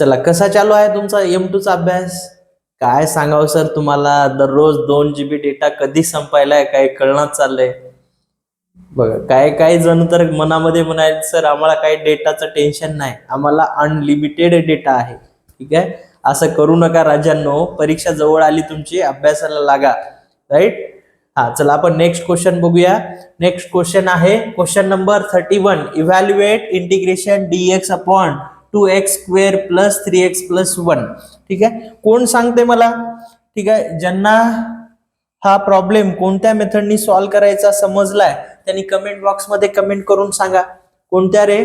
चला, कसा चालू आहे तुमचा M2 चा अभ्यास? काय सांगावं सर तुम्हाला, दररोज 2 GB डेटा कधी संपायलाय काय कळणार चाललंय. बघा, काय काय जण तर मनामध्ये म्हणाले सर आम्हाला काही डेटाचं टेन्शन नाही, आम्हाला अनलिमिटेड डेटा आहे. ठीक आहे, असं करू नका राजांनो. परीक्षा जवळ आली तुमची, अभ्यासाला लागा. राईट. हा, चला आपण नेक्स्ट क्वेश्चन बघूया. नेक्स्ट क्वेश्चन आहे question number 31. Evaluate integration dx upon 2x square plus 3x plus 1. ठीक आहे, कोण सांगते मला? ठीक आहे, ज्यांना हा प्रॉब्लेम कोणत्या मेथडनी सॉल्व्ह करायचा समजलाय त्यांनी कमेंट बॉक्स मध्ये कमेंट करून सांगा कोणत्या रे.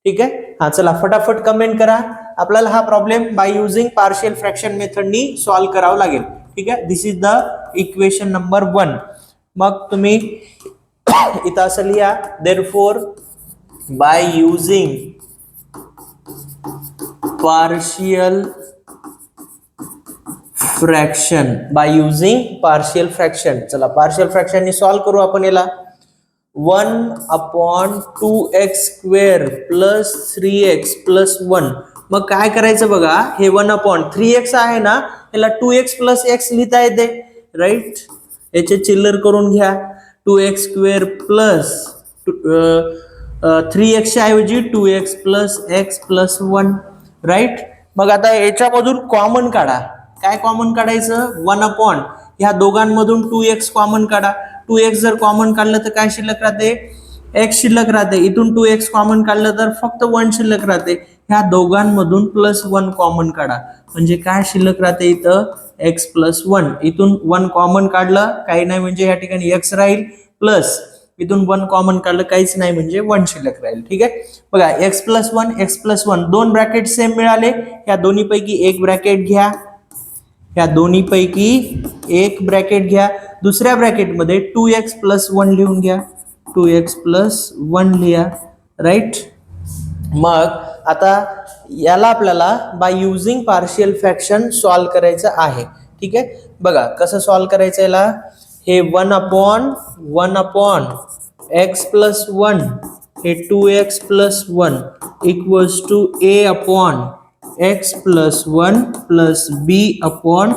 ठीक आहे, हा चला फटाफट कमेंट करा. आपल्याला हा problem by using partial fraction मेथडनी सॉल्व्ह करावा लागेल. ठीक आहे, this is the equation number 1. मग तुम्ही इथं असं लिहा, therefore by using partial fraction, by using partial fraction. चला पार्शियल फ्रॅक्शन नी सॉल्व्ह करू आपण याला. 1 upon 2x square plus 3x plus 1. मग काय करायचं बघा, हे 1 अपॉन 3x आहे ना, याला 2x प्लस x लिहिता येते. राईट, याचे चिल्लर करून घ्या. 2x स्क्वेअर प्लस 3x च्या ऐवजी 2x plus x plus 1. Right, मग आता याच्यामधून कॉमन काढा. काय कॉमन काढायचं? 1 अपॉन ह्या दोघांमधून 2x कॉमन काढा. 2x जर कॉमन काढलं तर काय शिल्लक राहते? x शिल्लक राहते. इथून 2x कॉमन काढलं तर फक्त 1 शिल्लक राहते. ह्या दोघांमधून प्लस 1 कॉमन काढा, म्हणजे काय शिल्लक राहते इथं? x plus 1. इथून 1 कॉमन काढलं काही नाही, म्हणजे या ठिकाणी x राहील, प्लस इथून 1 कॉमन काढलं काहीच नाही, म्हणजे 1 शिल्लक राहील. ठीक आहे, बघा x प्लस 1 x प्लस 1 दोन ब्रॅकेट सेम मिळाले. या दोन्हीपैकी एक ब्रॅकेट घ्या. या दोन्हीपैकी एक ब्रॅकेट घ्या. दुसऱ्या ब्रॅकेटमध्ये 2x प्लस 1 लिहून घ्या. 2x प्लस 1 लिहा. राईट, मग आता याला आपल्याला bye using partial fraction solve करायचं आहे. ठीक आहे, बघा कसं सॉल्व्ह करायचं याला. हे 1 अपॉन x प्लस 1, हे 2x plus 1 equals to a upon x plus 1 plus b upon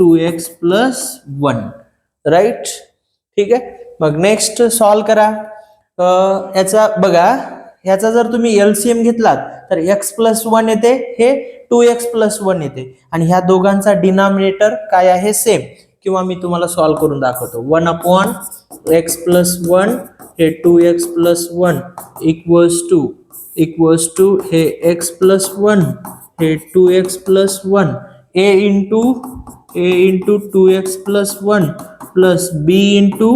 2x plus 1. Right, ठीक आहे, मग नेक्स्ट सॉल्व्ह करा. याचा बघा, ह्याचा जर तुम्ही LCM घेतलात तर x प्लस 1 येते, हे 2x प्लस 1 येते, आणि ह्या दोघांचा डिनॉमिनेटर काय आहे? सेम. किंवा मी तुम्हाला सॉल्व्ह करून दाखवतो. 1 अपॉन x प्लस 1 हे 2x प्लस 1 इक्वल्स टू हे x प्लस 1 हे 2x plus 1 a into 2x plus 1 plus b into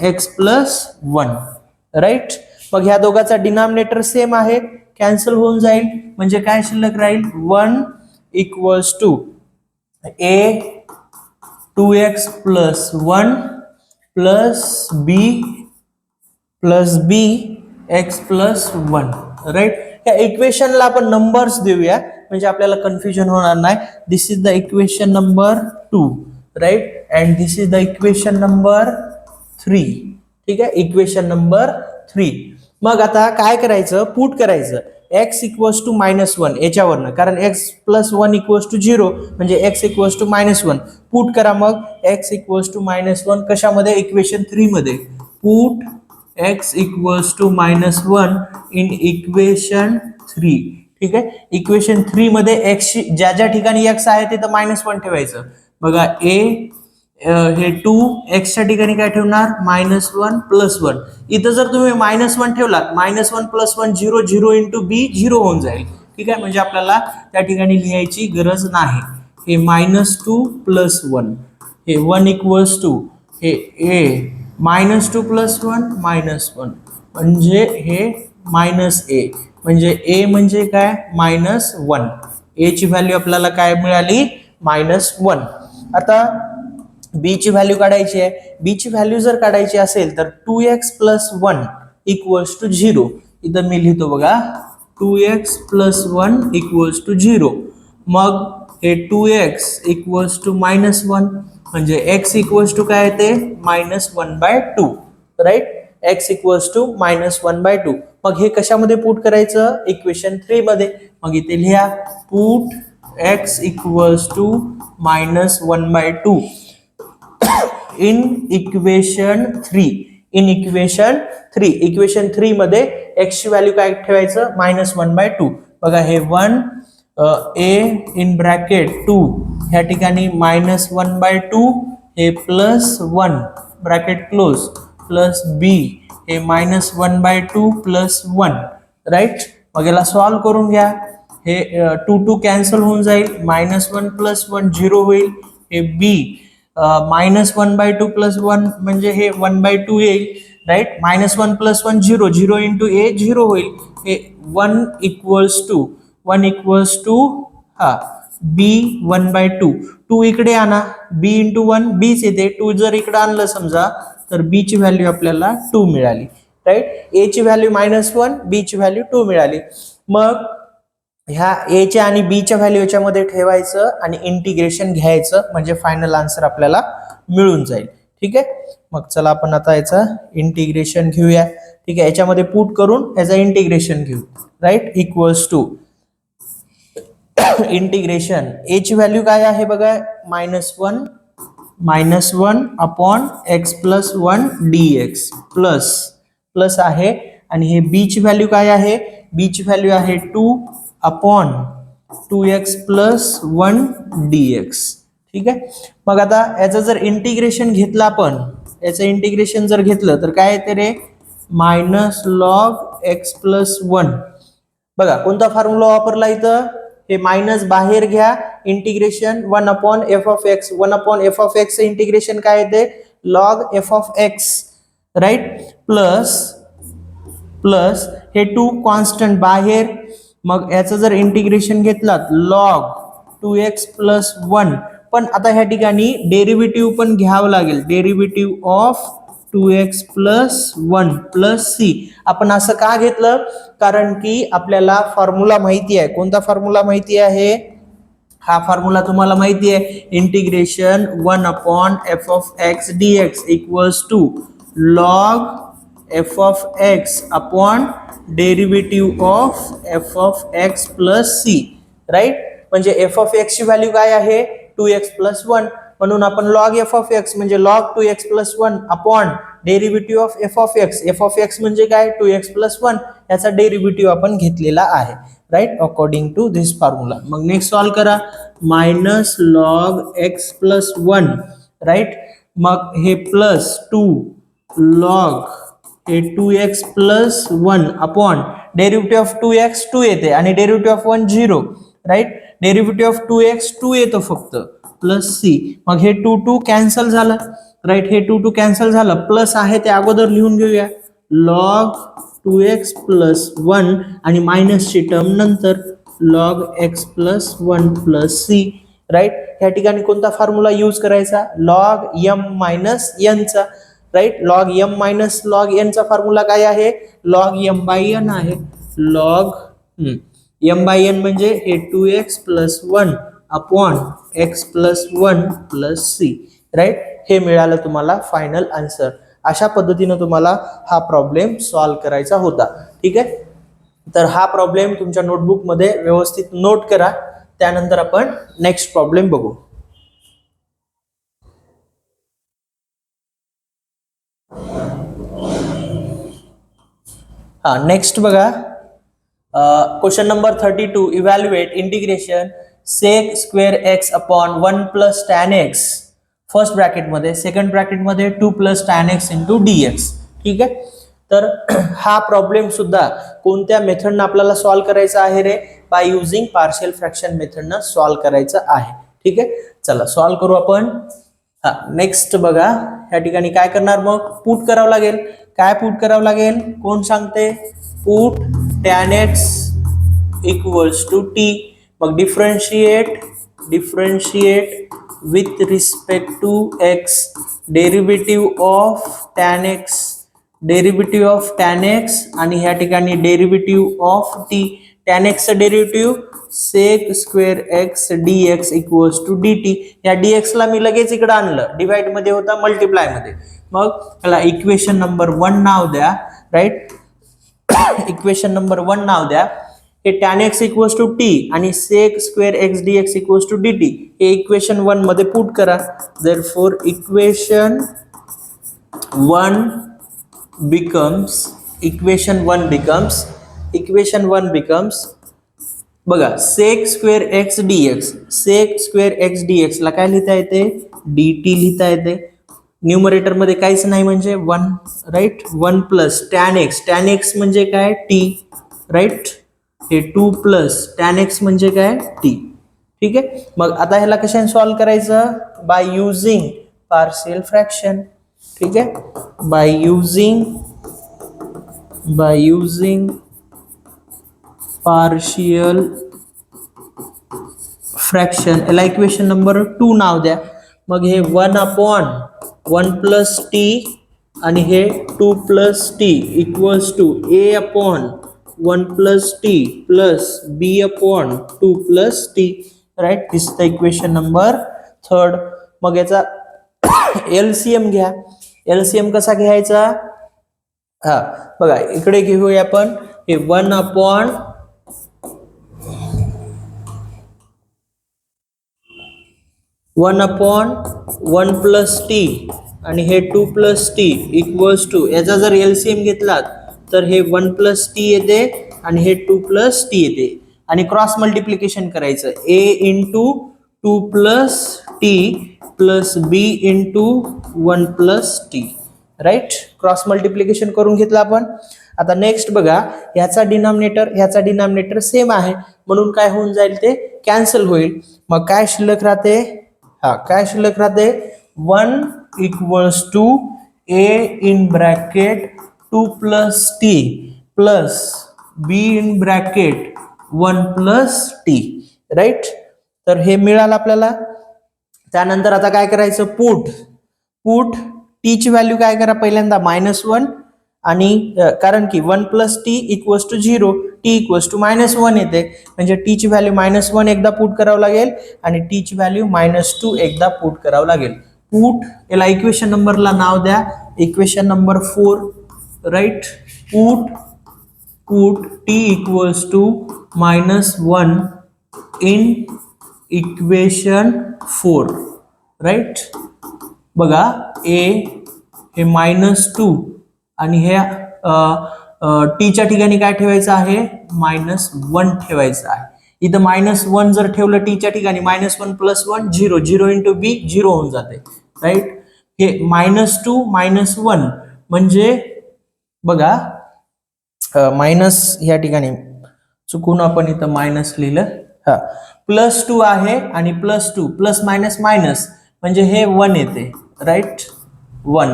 x plus 1. Right, मग ह्या दोघांचा डिनॉमिनेटर सेम आहे, कॅन्सल होऊन जाईल, म्हणजे काय शिल्लक राहील? 1 equals to a 2x plus 1 plus b x plus 1. Right, या इक्वेशनला आपण नंबर्स देऊया म्हणजे आपल्याला कन्फ्युजन होणार नाही. This is the equation number 2. Right, and this is the equation number 3. ठीक आहे, इक्वेशन नंबर 3. मग आता काय करायचं? पुट करायचं x इक्वल्स टू -1 याच्यावरनं, कारण x प्लस 1 इक्वल्स टू 0 म्हणजे x इक्वल्स टू -1. पुट करा मग x इक्वल्स टू -1 कशामध्ये? इक्वेशन 3 मध्ये. Put x equals to -1 in equation 3. ठीक आहे, इक्वेशन 3 मध्ये x ज्या ज्या ठिकाणी x आहे तिथं -1 ठेवायचं. बघा a हे 2 x च्या ठिकाणी काय ठेवणार? -1 प्लस 1. इथं जर तुम्ही -1 ठेवलात, -1 प्लस 1 0 0 इंटू b 0 होऊन जाईल. ठीक आहे, म्हणजे आपल्याला त्या ठिकाणी लिहायची गरज नाही. हे -2 प्लस 1 हे 1 इक्वल्स टू हे a -2 प्लस 1 -1 म्हणजे हे -a, म्हणजे a म्हणजे काय? -1. a ची व्हॅल्यू आपल्याला काय मिळाली? -1. आता b ची व्हॅल्यू काढायची आहे. b ची व्हॅल्यू जर काढायची असेल तर 2x प्लस 1 इक्वल्स टू 0. इथं मी लिहितो बघा, 2x प्लस 1 इक्वल्स टू 0. मग हे 2x इक्वल्स टू -1 म्हणजे x इक्वल्स टू काय येते? -1/2. Right, x equals to -1/2. मग हे कशामध्ये पुट करायचं, इक्वेशन 3 मध्ये. मग इथे लिहा put x equals to -1/2 in equation 3. Equation 3 मध्ये x ची व्हॅल्यू काय ठेवायचं, -1/2. बघा हे 1 a इन ब्रॅकेट 2 ह्या ठिकाणी -1/2 हे +1 ब्रॅकेट क्लोज प्लस b हे -1/2 +1, राईट. मग याला सॉल्व करून घ्या. हे 2 कॅन्सल होऊन जाईल, -1 + 1 0 होईल. हे b -1/2 +1 म्हणजे हे 1/2 येईल, राईट. -1 + 1 0, 0 × a 0 होईल. हे 1 इक्वल्स टू b 1/2. 2 इकडे आणा, b × 1 bच येते. 2 जर इकडे आणलं समजा तर b ची व्हॅल्यू आपल्याला 2 मिळाली, राईट. a ची व्हॅल्यू -1, b ची व्हॅल्यू 2 मिळाली. मग ह्या a च्या आणि b च्या व्हॅल्यू याच्यामध्ये ठेवायचं आणि इंटिग्रेशन घ्यायचं, म्हणजे फायनल आन्सर आपल्याला मिळून जाईल. ठीक आहे. मग चला आपण आता याचं इंटिग्रेशन घेऊया. ठीक आहे, याच्यामध्ये पुट करून याचं इंटिग्रेशन घेऊ, right. Equals to integration a ची व्हॅल्यू काय आहे बघा, -1 अपॉन x + 1 dx प्लस आहे. आणि हे b ची व्हॅल्यू काय आहे, b ची व्हॅल्यू आहे 2 अपॉन 2x + 1 dx. ठीक आहे. मग आता याचं जर इंटिग्रेशन घेतलं आपण, याचं इंटिग्रेशन जर घेतलं तर काय येते रे, -log x + 1. बघा कोणता फॉर्म्युला वापरला इथं, हे मायनस बाहेर घ्या, इंटिग्रेशन 1/f(x). 1/f(x) इंटिग्रेशन काय येते, log f(x), राईट. प्लस हे 2 कॉन्स्टंट बाहेर. मग याचं जर इंटिग्रेशन घेतलात log 2x + 1. पण आता ह्या ठिकाणी डेरिव्हेटिव्ह पण घ्यावं लागेल, डेरिव्हेटिव्ह ऑफ 2x + 1 + c. आपण असं का घेतलं, कारण की आपल्याला फॉर्म्युला माहिती आहे. कोणता फॉर्म्युला माहिती आहे, हा फॉर्म्युला तुम्हाला माहिती आहे, integration 1/f(x) dx equals to log f(x) upon derivative of f(x + c), right. म्हणजे f(x) ची व्हॅल्यू काय आहे, 2x + 1. म्हणून आपण log f(x) म्हणजे log 2x + 1 upon derivative of f(x). f(x) म्हणजे काय, 2x + 1. याचा डेरिव्हेटिव्ह आपण घेतलेला आहे, right, according to this formula. मग नेक्स्ट सॉल्व करा, -log x + 1, राईट. मग हे +2 log हे 2x + 1 upon derivative of 2x 2 येते आणि derivative of 1 0, right. Derivative of 2x 2 येतो फक्त, प्लस c. मग हे 2 कॅन्सल झालं, राईट. हे 2 कॅन्सल झालं, प्लस आहे ते अगोदर लिहून घेऊया, log 2x + 1 आणि मायनसची टर्म नंतर log x + 1 + c, राईट. या ठिकाणी कोणता फॉर्म्युला यूज करायचा, log m - n चा, right. log m - log n चा फॉर्म्युला काय आहे, log m/n आहे. log m/n म्हणजे हे 2x + 1 upon x + 1 + c, right. हे मिळालं तुम्हाला फायनल आन्सर. अशा पद्धतीने तुम्हाला हा प्रॉब्लेम सॉल्व्ह करायचा होता. ठीक आहे. तर हा प्रॉब्लेम तुमच्या नोटबुक मध्ये व्यवस्थित नोट करा. त्यानंतर आपण नेक्स्ट प्रॉब्लेम बघू. नेक्स्ट बघा, question number 32. Evaluate integration sec² x upon 1 + tan x, first bracket मध्ये, सेकंड ब्रॅकेट मध्ये 2 + tan x × dx. ठीक आहे. तर हा प्रॉब्लेम सुद्धा कोणत्या मेथडनं आपल्याला सॉल्व्ह करायचा आहे रे, बाय युजिंग पार्शियल फ्रॅक्शन मेथडनं सॉल्व्ह करायचं आहे. ठीक आहे. चला सॉल्व्ह करू आपण. नेक्स्ट बघा, या ठिकाणी काय करणार, मग पुट करावं लागेल. काय पुट करावं लागेल, कोण सांगते, पुट tan x = t. मग differentiate with respect to x, derivative of tan x आणि ह्या ठिकाणी डेरिव्हेटिव्ह ऑफ t. टॅन एक्सचं derivative sec square x dx equals to dt. या dx ला मी लगेच इकडे आणलं, डिवाइड मध्ये होता मल्टिप्लाय मध्ये. मग त्याला इक्वेशन नंबर 1 नाव द्या, राईट. इक्वेशन नंबर 1 नाव द्या. हे tan x equals to t आणि sec square x dx equals to dt हे इक्वेशन 1 मध्ये पुट करा. देअरफॉर इक्वेशन 1 becomes बघा सेक स्क्वेअर एक्स dx ला काय लिहिता येते, dt लिहिता येते. न्यूमरेटर मध्ये काहीच नाही म्हणजे 1, राईट. 1 प्लस टॅन एक्स म्हणजे काय, t, राईट. हे 2 प्लस टॅन एक्स म्हणजे काय, t. ठीक आहे. मग आता ह्याला कशाने सॉल्व्ह करायचं, बाय युझिंग पार्शियल फ्रॅक्शन. ठीक आहे, बाय युझिंग पार्शियल फ्रॅक्शन. याला इक्वेशन नंबर 2 नाव द्या. मग हे 1/1 प्लस टी आणि हे 2 plus T equals to a/1 plus T plus b/2 plus T, right. This the equation number 3. मग याचा एलसीएम घ्या. एलसीएम कसा घ्यायचा, हा बघा इकडे घेऊया आपण. हे 1/1 प्लस टी आणि हे 2 प्लस टी इक्वल्स टू, याचा जर एलसीएम घेतला तर हे 1 प्लस टी येते आणि हे 2 प्लस टी येते. आणि क्रॉस मल्टिप्लिकेशन करायचं, a into 2 plus T plus b into 1 plus T, right. Cross multiplication करून घेतलं आपण. आता नेक्स्ट बघा, ह्याचा डिनॉमिनेटर सेम आहे म्हणून काय होऊन जाईल, ते कॅन्सल होईल. मग काय शिल्लक राहते, काय शिल्लक राहते, 1 equals to a in bracket 2 plus T plus b in bracket 1 plus T, right. तर हे मिळालं आपल्याला. त्यानंतर आता काय करायचं, पुट टी ची व्हॅल्यू काय करा, पहिल्यांदा -1 आणि कारण की 1 plus T equals to 0, T equals to -1 येते म्हणजे टी ची व्हॅल्यू -1 एकदा पुट करावं लागेल आणि टी ची व्हॅल्यू -2 एकदा पुट करावं लागेल. पुट, याला इक्वेशन नंबरला नाव द्या, equation number 4, right. Put T equals to -1 in equation 4, right. बघा a हे -2 आणि हे टीच्या ठिकाणी काय ठेवायचं आहे, -1 ठेवायचं आहे. इथं -1 जर ठेवलं टीच्या ठिकाणी, -1 प्लस 1 0, 0 इंटू बी 0 होऊन जाते, राईट. हे -2 -1 म्हणजे बघा मायनस ह्या ठिकाणी चुकून आपण इथं मायनस लिहिलं, +2 आहे आणि +2 प्लस मायनस मायनस म्हणजे हे 1 येते, राईट. 1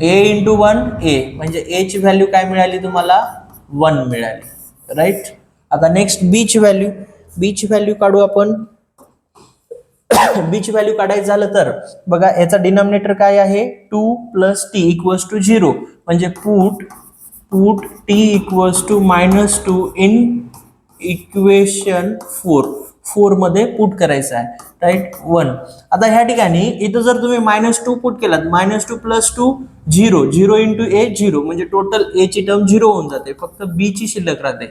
a इंटू 1 a म्हणजे a ची व्हॅल्यू काय मिळाली तुम्हाला, 1 मिळाली, राईट. आता नेक्स्ट b ची व्हॅल्यू काढू आपण. b ची व्हॅल्यू काढायचं झालं तर बघा याचा डिनॉमिनेटर काय आहे, 2 प्लस टी इक्वल्स टू 0 म्हणजे put t equals to -2 in equation 4 मध्ये पुट करायचं आहे, राईट. 1. आता ह्या ठिकाणी इथं जर तुम्ही -2 पुट केलात, -2 प्लस 2 0, 0 इंटू a 0 म्हणजे टोटल a ची टर्म 0 होऊन जाते, फक्त b ची शिल्लक राहते.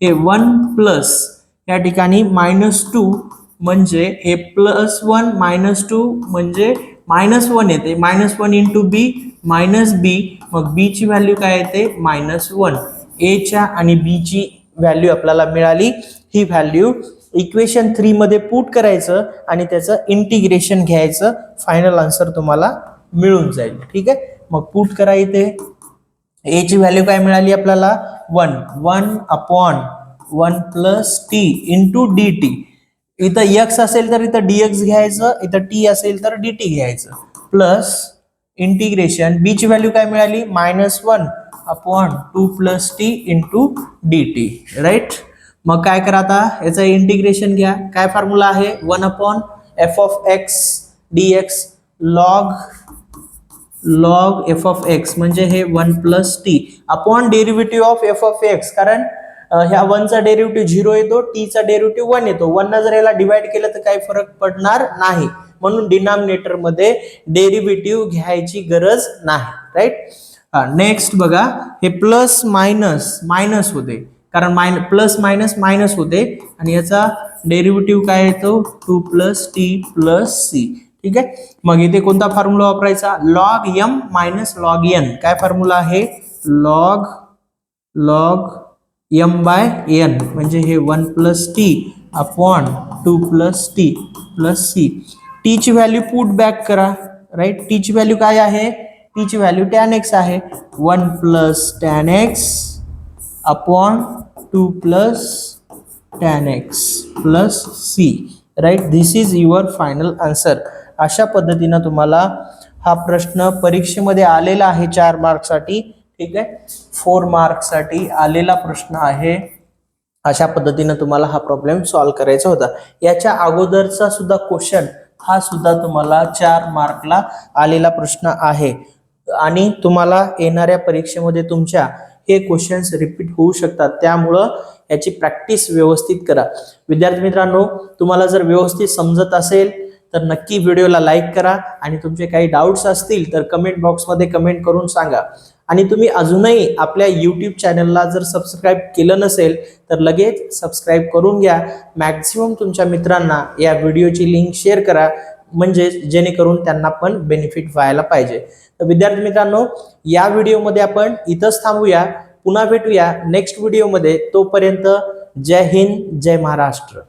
हे 1 प्लस या ठिकाणी -2 म्हणजे हे +1 -2 म्हणजे -1 येते, -1 इंटू b -b मग b ची व्हॅल्यू काय येते, -1. a च्या आणि b ची व्हॅल्यू आपल्याला मिळाली. ही व्हॅल्यू इक्वेशन 3 मध्ये पुट करायचं आणि त्याचं इंटिग्रेशन घ्यायचं, फायनल आन्सर तुम्हाला मिळून जाईल, ठीक आहे. मग पुट करा. इथे a ची व्हॅल्यू काय मिळाली आपल्याला, 1/1 प्लस टी इंटू dt. इथं x असेल तर इथं dx घ्यायचं, इथं t असेल तर dt घ्यायचं, प्लस इंटिग्रेशन b ची व्हॅल्यू काय मिळाली, -1/2 plus T into dt, right. मग काय करा आता, याचं इंटिग्रेशन घ्या. काय फॉर्म्युला आहे, 1/f of x dx log f of x म्हणजे हे 1 plus T upon derivative of f of x, कारण ह्या 1 चा डेरिव्हेटिव्ह 0 येतो, t चा डेरिव्हेटिव्ह 1 येतो. 1 ने जर याला डिवाइड केलं तर काही फरक पडणार नाही, म्हणून डिनॉमिनेटर मध्ये डेरिव्हेटिव्ह घ्यायची गरज नाही. राईट. नेक्स्ट बघा, हे प्लस मायनस मायनस होते, कारण प्लस मायनस मायनस होते आणि याचा डेरिव्हेटिव्ह काय येतो 2 + t + c. ठीक आहे. मग इथे कोणता फॉर्म्युला वापरायचा, log m - log n. काय फॉर्म्युला आहे, log m/n, म्हणजे हे 1 + t upon 2 + t + c. t ची व्हॅल्यू पुट बॅक करा. राईट. टी ची व्हॅल्यू काय आहे, टी ची व्हॅल्यू tan x आहे. 1 + tan x upon 2 + tan x + c. Right. This is your final answer. अशा पद्धतीनं तुम्हाला हा प्रश्न परीक्षेमध्ये आलेला आहे 4 मार्कसाठी. ठीक आहे. 4 मार्कसाठी आलेला प्रश्न आहे. अशा पद्धतीनं तुम्हाला हा प्रॉब्लेम सॉल्व्ह करायचा होता. याच्या अगोदरचा सुद्धा क्वेश्चन हा सुद्धा तुम्हाला 4 मार्कला आलेला प्रश्न आहे आणि तुम्हाला येणाऱ्या परीक्षेमध्ये तुमच्या हे क्वेश्चन्स रिपीट होऊ शकतात. त्यामुळं याची प्रॅक्टिस व्यवस्थित करा. विद्यार्थी मित्रांनो, तुम्हाला जर व्यवस्थित समजत असेल तर नक्की व्हिडिओला लाईक करा आणि तुमचे काही डाऊट्स असतील तर कमेंट बॉक्समध्ये कमेंट करून सांगा. आणि तुम्ही अजूनही आपल्या यूट्यूब चॅनलला जर सबस्क्राईब केलं नसेल तर लगेच सबस्क्राईब करून घ्या. मॅक्झिमम तुमच्या मित्रांना या व्हिडिओची लिंक शेअर करा, म्हणजे जेणेकरून त्यांना पण बेनिफिट व्हायला पाहिजे. तर विद्यार्थी मित्रांनो, या व्हिडिओमध्ये आपण इथंच थांबूया. पुन्हा भेटूया नेक्स्ट व्हिडिओमध्ये. तोपर्यंत जय हिंद, जय महाराष्ट्र.